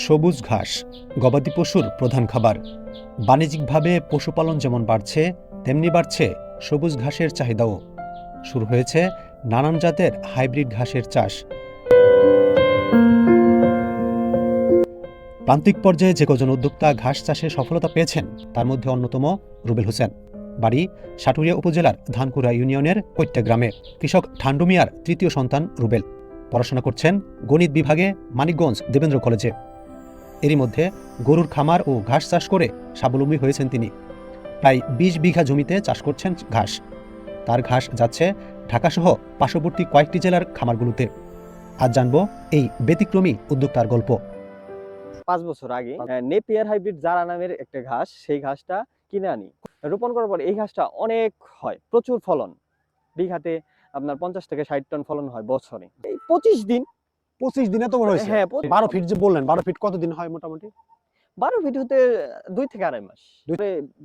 সবুজ ঘাস গবাদি পশুর প্রধান খাবার। বাণিজ্যিকভাবে পশুপালন যেমন বাড়ছে, তেমনি বাড়ছে সবুজ ঘাসের চাহিদাও। শুরু হয়েছে নানান জাতের হাইব্রিড ঘাসের চাষ। প্রান্তিক পর্যায়ে যে কজন উদ্যোক্তা ঘাস চাষে সফলতা পেয়েছেন তার মধ্যে অন্যতম রুবেল হোসেন। বাড়ি সাটুরিয়া উপজেলার ধানকুড়া ইউনিয়নের কৈত্যা গ্রামে। কৃষক ঠান্ডু মিয়ার তৃতীয় সন্তান রুবেল। পড়াশোনা করছেন গণিত বিভাগে মানিকগঞ্জ দেবেন্দ্র কলেজে। এরই মধ্যে গরুর খামার ও ঘাস চাষ করে স্বাবলম্বী হয়েছেন তিনি। প্রায় ২০ বিঘা জমিতে চাষ করছেন ঘাস। তার ঘাস যাচ্ছে ঢাকাসহ পার্শ্ববর্তী কয়েকটি জেলার খামারগুলোতে। আজ জানব এই ব্যতিক্রমী উদ্যোক্তার গল্প। 5 বছর আগে নেপিয়ার হাইব্রিড জারা নামের একটা ঘাস, সেই ঘাসটা কিনে আনি। রোপণ করার পর এই ঘাসটা অনেক হয়, প্রচুর ফলন। বিঘাতে আপনার 50 থেকে 60 টন ফলন হয় বছরে। এই 25 দিনে তো বড় হয়েছে। হ্যাঁ, 12 ফিট যে বললেন, 12 ফিট কতদিন হয় মোটামুটি? 12 ফিট হতে 2 থেকে 2.5 মাস।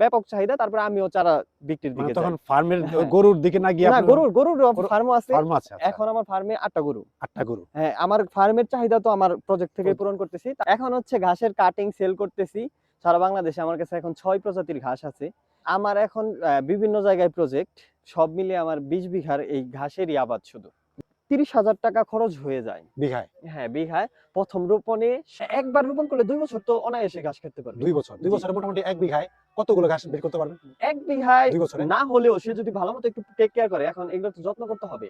ব্যাপক চাহিদা। তারপরে আমিও চারা বিক্রির দিকে যাই। তখন ফার্মের গরুর দিকে না গিয়ে না, গরুর ফার্মও আছে। আছে। এখন আমার ফার্মে 8টা গরু। 8টা গরু। হ্যাঁ, আমার ফার্মের চাহিদা তো আমার প্রজেক্ট থেকে পূরণ করতেছি। এখন হচ্ছে ঘাসের কাটিং সেল করতেছি সারা বাংলাদেশে। আমার কাছে এখন 6 প্রজাতির ঘাস আছে। আমার এখন বিভিন্ন জায়গায় প্রজেক্ট, সব মিলিয়ে আমার 20 বিঘার এই ঘাসেরই আবাদ। শুধু 30,000 টাকা খরচ হয়ে যায় বিঘায়। হ্যাঁ, বিঘায়। প্রথম রোপণে একবার রোপণ করলে 2 বছর তো অনায়াসে ঘাস খেতে পারবে। 2 বছরে মোটামুটি 1 বিঘায় কতগুলো ঘাস বের করতে পারবেন? 1 বিঘায় 2 বছরে না হলেও সে যদি ভালো মতো একটু টেক কেয়ার করে, এখন এগুলো তো যত্ন করতে হবে,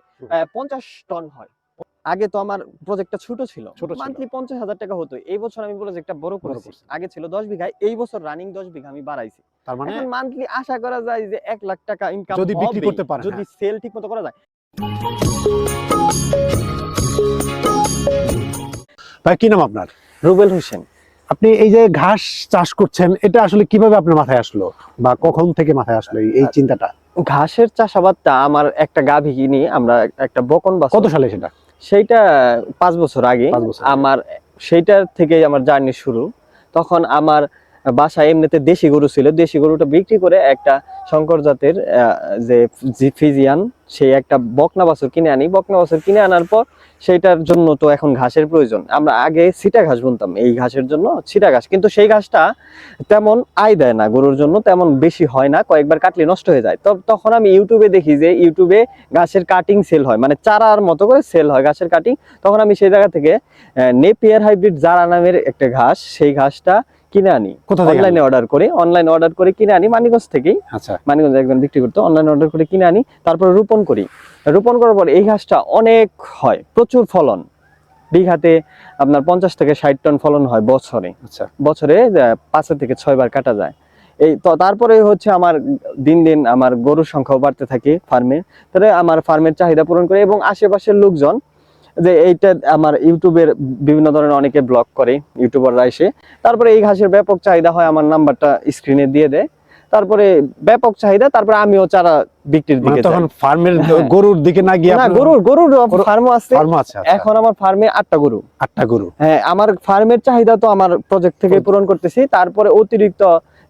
50 টন হয়। আগে তো আমার প্রজেক্টটা ছোট ছিল, মান্থলি 50,000 টাকা হতো। এই বছর আমি প্রজেক্টটা বড় করেছি। আগে ছিল 10 বিঘায়, এই বছর রানিং 10 বিঘা আমি বাড়াইছি। তার মানে এখন মান্থলি আশা করা যায় যে 1 লাখ টাকা ইনকাম যদি বিক্রি করতে পারেন, যদি সেল ঠিকমতো করা যায়। ভাই, কি নাম আপনার? রুবেল হোসেন। আপনি এই যে ঘাস চাষ করছেন, এটা আসলে কিভাবে আপনার মাথায় আসলো বা কখন থেকে মাথায় আসলো এই চিন্তাটা? ঘাসের চাষাবাদটা আমার একটা গাভী কিনি আমরা, একটা বকন বাছুর। কত সালে সেটা? সেইটা 5 বছর আগে। আমার সেইটার থেকে আমার জার্নি শুরু। তখন আমার বাসায় এমনিতে দেশি গরু ছিল। দেশি গরুটা বিক্রি করে একটা শঙ্কর জাতের যে ফিজিয়ান, সেই একটা বকনা বাছুর কিনে আনি। বকনা বাছুর কিনে আনার পর সেইটার জন্য তো এখন ঘাসের প্রয়োজন। আমরা আগে ছিটা ঘাস বুনতাম এই ঘাসের জন্য, ছিটা ঘাস। কিন্তু সেই ঘাসটা তেমন আয় দেয় না গরুর জন্য, তেমন বেশি হয় না, কয়েকবার কাটলে নষ্ট হয়ে যায়। তখন আমি ইউটিউবে দেখি যে ইউটিউবে ঘাসের কাটিং সেল হয়, মানে চারার মতো করে সেল হয় ঘাসের কাটিং। তখন আমি সেই জায়গা থেকে নেপিয়ার হাইব্রিড জারা নামের একটা ঘাস, সেই ঘাসটা কিনে আনি। অনলাইনে অর্ডার করে কিনে আনি মানিকগঞ্জ থেকেই। আচ্ছা, মানিকগঞ্জ একজন বিক্রি করতো, অনলাইনে অর্ডার করে কিনে আনি। তারপর রোপণ করি। রোপণ করার পর এই ঘাসটা অনেক হয়, প্রচুর ফলন। বিঘাতে আপনার 50 থেকে 60 টন ফলন হয় বছরে। আচ্ছা, বছরে 5 থেকে 6 বার কাটা যায়। এই তো তারপরে হচ্ছে আমার দিন দিন আমার গরুর সংখ্যাও বাড়তে থাকে ফার্মে। তাহলে আমার ফার্মের চাহিদা পূরণ করে, এবং আশেপাশের লোকজন যে এইটা আমার ইউটিউবের বিভিন্ন ধরনের অনেকে ব্লগ করে, ইউটিউবাররা এসে তারপরে এই ঘাসের ব্যাপক চাহিদা হয়, আমার নাম্বারটা স্ক্রিনে দিয়ে দেয়। তারপরে ব্যাপক চাহিদা, তারপরে আমিও চারা বিক্রির দিকে যাই। তখন ফার্মের গরুর দিকে না গিয়ে না, গরুর ফার্মও আছে। এখন আমার ফার্মে 8টা গরু। 8টা গরু। হ্যাঁ, আমার ফার্মের চাহিদা তো আমার প্রজেক্ট থেকে পূরণ করতেছি। তারপরে অতিরিক্ত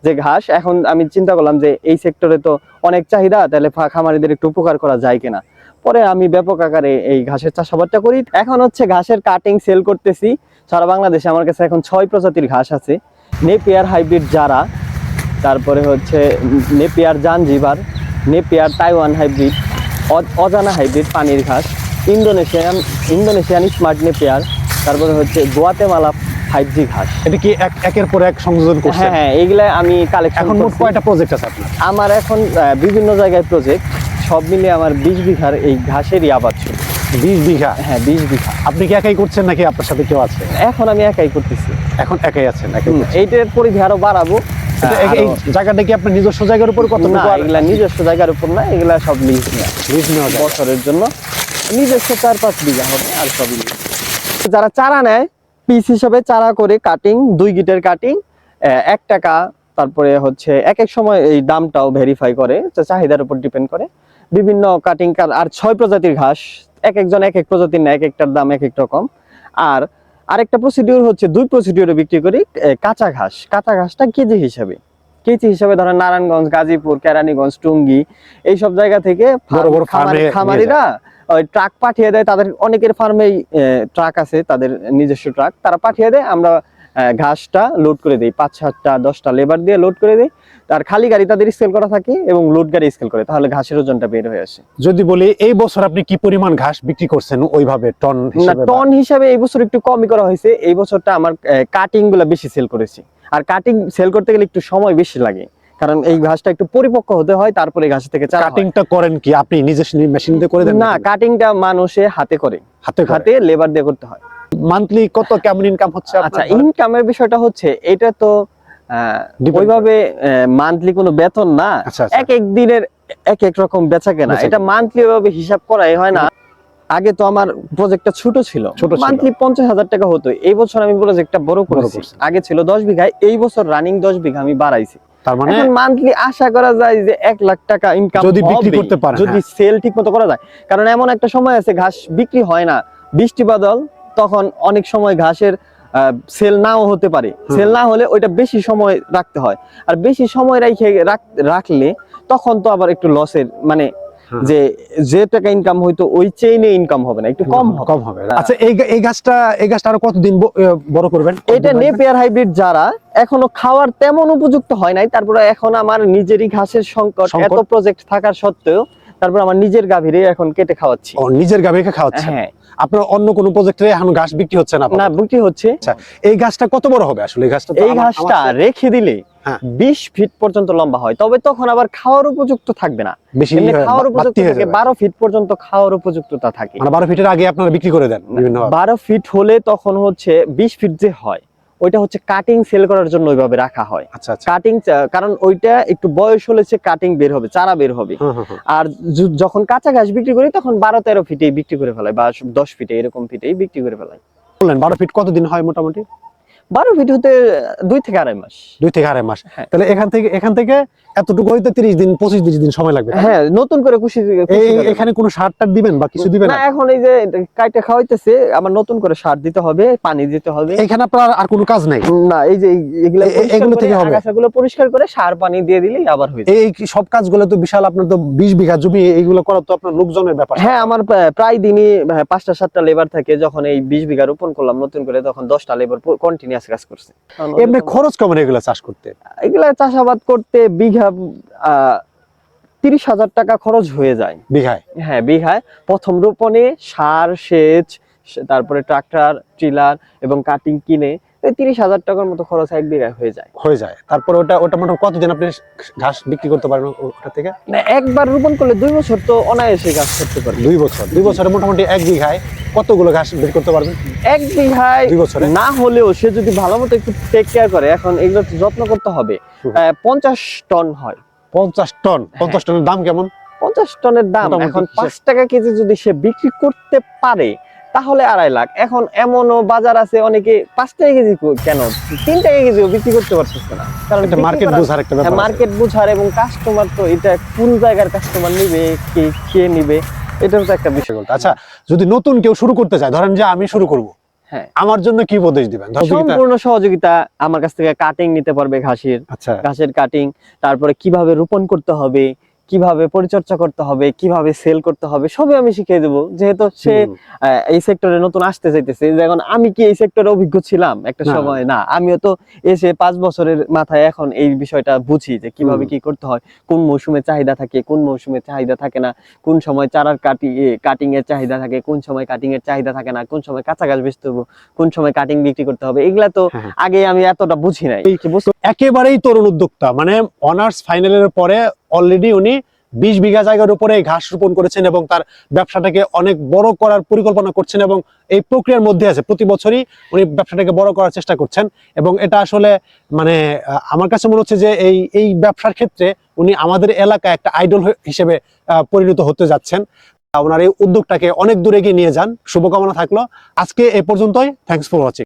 যে ঘাস, এখন আমি চিন্তা করলাম যে এই সেক্টরে তো অনেক চাহিদা, তাহলে খামারিদের একটু উপকার করা যায় কিনা। পরে আমি ব্যাপক আকারে এই ঘাসের চাষাবাদটা করি। এখন হচ্ছে ঘাসের কাটিং সেল করতেছি সারা বাংলাদেশে। আমার কাছে এখন 6 প্রজাতির ঘাস আছে। নেপিয়ার হাইব্রিড জারা, তারপরে হচ্ছে Napier Zanzibar, Napier Taiwan hybrid, অজানা হাইব্রিড পানির ঘাস, ইন্দোনেশিয়ান স্মার্ট নেপিয়ার, তারপরে হচ্ছে গুয়াতেমালা 5G ঘাস। এটা কি একের পর এক সংযোজন করছেন? হ্যাঁ, এইগুলা আমি কালেকশন। এখন মোট কয়টা প্রজেক্ট আছে আপনার? আমার এখন বিভিন্ন জায়গায় প্রজেক্ট, সব মিলিয়ে আমার 20 বিঘার এই ঘাসেরই আবাদ ছিল। 20 বিঘা? হ্যাঁ, 20 বিঘা। আপনি কি একাই করছেন নাকি আপনার সাথে কেউ আছে? এখন আমি একাই করতেছি। এখন একাই আছেন? এইটার পরিধি আরো বাড়াবো। এই জায়গাটা কি আপনার নিজস্ব জায়গার উপর? কত? না, এগুলা নিজস্ব জায়গার উপর না, এগুলা সব লিজ নেওয়া বছরের জন্য। নিজস্ব 4-5 বিঘা হবে, আর সবই লিজ। যারা চারা নেয় পিস হিসাবে চারা করে কাটিং, 2 গিটের কাটিং 1 টাকা। তারপরে হচ্ছে এক এক সময় এই দামটাও ভেরিফাই করে, চাহিদার উপর ডিপেন্ড করে। বিভিন্ন কাটিং আর 6 প্রজাতির ঘাস, এক একজন এক এক প্রজাতির নেয়, এক একটার দাম এক এক রকম। আর আরেকটা প্রসিডিউর হচ্ছে 2 প্রসিডিউরে বিক্রি করি কাঁচা ঘাস। কাঁচা ঘাসটা কেজি হিসাবে ধরেন নারায়ণগঞ্জ, গাজীপুর, কেরানীগঞ্জ, টুঙ্গি এইসব জায়গা থেকে খামারিরা ওই ট্রাক পাঠিয়ে দেয়। তাদের অনেকের ফার্মেই ট্রাক আছে, তাদের নিজস্ব ট্রাক, তারা পাঠিয়ে দেয়। আমরা ঘাসটা লোড করে দেই, 5-7টা 10টা লেবার দিয়ে লোড করে দেই। তার খালি গাড়ি তাদের স্কেল করা থাকে এবং লোড গাড়ি স্কেল করে, তাহলে ঘাসের ওজনটা বের হয়ে আসে। যদি বলি এই বছর আপনি কি পরিমাণ ঘাস বিক্রি করছেন ওইভাবে টন না, হিসেবে? টন হিসাবে এই বছর একটু কমই করা হয়েছে। এই বছরটা আমার কাটিং গুলা বেশি সেল করেছি, আর কাটিং সেল করতে গেলে একটু সময় বেশি লাগে, কারণ এই ঘাসটা একটু পরিপক্ক হতে হয়, তারপরে ঘাস থেকে চারা হয়। কাটিংটা করেন কি আপনি নিজে মেশিন দিয়ে করে দেন? না, কাটিংটা মানুষে হাতে করে, হাতে হাতে লেবার দিয়ে করতে হয়। মান্থলি কত কেমন ইনকাম হচ্ছে আপনার? আচ্ছা, ইনকামের বিষয়টা হচ্ছে এটা তো Depend ওইভাবে মান্থলি কোনো বেতন না, আচ্ছা, আচ্ছা। এক এক দিনের এক এক রকম বেচা কেনা, বেচা এটা মান্থলি ভাবে হিসাব করাই হয় না। আগে তো আমার প্রজেক্টটা ছোট ছিল, মান্থলি 50,000 টাকা হতো। এই বছর আমি প্রজেক্টটা বড় করেছি, আগে ছিল 10 বিঘা, এই বছর রানিং 10 বিঘা আমি বাড়াইছি। তার মানে এখন মান্থলি আশা করা যায় যে 1 লাখ টাকা ইনকাম যদি বিক্রি করতে পারেন, যদি সেল ঠিক মতো করা যায়। কারণ এমন একটা সময় আছে ঘাস বিক্রি হয় না, বৃষ্টি বাদল, তখন অনেক সময় ঘাসের সেল নাও হতে পারে। সেল না হলে ওইটা বেশি সময় রাখতে হয়, আর বেশি সময় রাখলে তখন তো আবার একটু লসের, মানে যে টাকা ইনকাম হইতো ওই চেইনে ইনকাম হবে না, একটু কম হবে। আচ্ছা, এই গাছটা আরো কতদিন বড় করবেন? এটা নেপিয়ার হাইব্রিড যারা এখনো খাওয়ার তেমন উপযুক্ত হয় নাই, তারপরে এখন আমার নিজেরই ঘাসের সংকট, এত প্রজেক্ট থাকার সত্ত্বেও তারপর আমার নিজের গাভীরে এখন কেটে খাওয়াচ্ছি। নিজের গাভীকে খাওয়াচ্ছেন? হ্যাঁ। আপনার অন্য কোনো প্রজেক্টে এখন ঘাস বিক্রি হচ্ছে না? না, বিক্রি হচ্ছে। আচ্ছা, এই গাছটা কত বড় হবে আসলে? এই ঘাসটা রেখে দিলে 20 ফিট পর্যন্ত লম্বা হয়, তবে তখন আবার খাওয়ার উপযুক্ত থাকবে না, এমনি খাওয়ার উপযুক্ত থাকে 12 ফিট পর্যন্ত খাওয়ার উপযুক্ততা থাকে। মানে 12 ফিটের আগে আপনারা বিক্রি করে দেন বিভিন্ন? 12 ফিট হলে তখন হচ্ছে 20 ফিট যে হয় ওইটা হচ্ছে কাটিং সেল করার জন্য ওইভাবে রাখা হয়। আচ্ছা, কাটিং, কারণ ওইটা একটু বয়স হলে কাটিং বের হবে, চারা বের হবে। আর যখন কাঁচা ঘাস বিক্রি করি তখন 12-13 ফিটেই বিক্রি করে ফেলাই, বা 10 ফিটে এরকম ফিটেই বিক্রি করে ফেলাই। বললেন 12 ফিট কতদিন হয় মোটামুটি? 12 ফিট হতে 2 থেকে আড়াই মাস। 2 থেকে আড়াই মাস। তাহলে এখান থেকে এতটুকু হইতে 30 দিন 25 দিন সময় লাগবে। হ্যাঁ, নতুন করে কুশি। এখানে কোনো সার টার দিবেন বা কিছু দিবেন না? এখন এই যে কাইটা খাওয়াইতেছে, আবার নতুন করে সার দিতে হবে, পানি দিতে হবে। এখানে আপনার আর কোনো কাজ নাই? না, এই যে এগুলো থেকে হবে, আগাছাগুলো পরিষ্কার করে সার পানি দিয়ে দিলেই আবার হয়ে যায়। এই সব কাজগুলো তো বিশাল, আপনার তো 20 বিঘা জমি, এইগুলো করা তো আপনার লোকজনের ব্যাপার। হ্যাঁ, আমার প্রায় দিনই 5টা-7টা লেবার থাকে। যখন এই 20 বিঘা রোপণ করলাম নতুন করে, তখন 10টা লেবার কন্টিনিউয়াস কাজ করছে। এমনি খরচ কেমন এগুলা চাষ করতে? এগুলা চাষাবাদ করতে বিঘা 30,000 টাকা খরচ হয়ে যায় বিঘায়। হ্যাঁ, বিঘায়। প্রথম রোপণে সার, সেচ, তারপরে ট্রাক্টর, ট্রিলার এবং কাটিং কিনে 30,000 টাকার মতো খরচ 1 বিঘায় হয়ে যায়। তারপর ওটা মোটামুটি কতদিন আপনি ঘাস বিক্রি করতে পারবেন ওটা থেকে? না, একবার রোপণ করলে 2 বছর তো অনায়াসে ঘাস করতে পারবে। 2 বছরে মোটামুটি 1 বিঘায় কতগুলো ঘাস বের করতে পারবেন? 1 বিঘায় 2 বছরে না হলেও সে যদি ভালো মতো একটু টেক কেয়ার করে, এখন এগুলো যত্ন করতে হবে, 50 টন হয়। 50 টন? 50 টনের দাম কেমন? 50 টনের দাম এখন 5 টাকা কেজি যদি সে বিক্রি করতে পারে তাহলে 2.5 লাখ। এখন এমনও বাজার আছে অনেকে 5 টাকা কেজি কেন 3 টাকা কেজিও বিক্রি করতে পারতেছে না, কারণ এটা মার্কেট বুঝার একটা ব্যাপার। মার্কেট বুঝার এবং কাস্টমার, তো এটা কোন জায়গার কাস্টমার নিবে, কে নিবে, এটাও তো একটা বিষয়। আচ্ছা, যদি নতুন কেউ শুরু করতে চায়, ধরেন যে আমি শুরু করব, হ্যাঁ, আমার জন্য কি উপদেশ দিবেন? সম্পূর্ণ সহযোগিতা আমার কাছ থেকে কাটিং নিতে পারবে, ঘাসের কাটিং, তারপরে কিভাবে রোপণ করতে হবে, কিভাবে পরিচর্যা করতে হবে, কিভাবে সেল করতে হবে, সবই আমি শিখিয়ে দেবো। যেহেতু সে এই সেক্টরে নতুন আসতে চাইতেছে, যেমন আমি কি এই সেক্টরে অভিজ্ঞ ছিলাম একটা সময়? না, আমিও তো এসে 5 বছরের মাথায় এখন এই বিষয়টা বুঝি যে কিভাবে কি করতে হয়, কোন মৌসুমে চাহিদা থাকে, কোন মৌসুমে চাহিদা থাকে না, কোন সময় চারার কাটিং এর চাহিদা থাকে, কোন সময় কাটিং এর চাহিদা থাকে না, কোন সময় কাঁচা ঘাস বেচতে হবে, কোন সময় কাটিং বিক্রি করতে হবে, এগুলা তো আগে আমি এতটা বুঝি নাই। একেবারেই তরুণ উদ্যোক্তা, মানে অনার্স ফাইনালের পরে অলরেডি উনি 20 বিঘা জায়গার উপরে ঘাস রোপণ করেছেন এবং তার ব্যবসাটাকে অনেক বড় করার পরিকল্পনা করছেন, এবং এই প্রক্রিয়ার মধ্যে আছে। প্রতি বছরই উনি ব্যবসাটাকে বড় করার চেষ্টা করছেন, এবং এটা আসলে মানে আমার কাছে মনে হচ্ছে যে এই ব্যবসার ক্ষেত্রে উনি আমাদের এলাকায় একটা আইডল হিসেবে পরিণত হতে যাচ্ছেন। ওনার এই উদ্যোগটাকে অনেক দূরে এগিয়ে নিয়ে যান, শুভকামনা থাকলো। আজকে এ পর্যন্তই। Thanks for watching.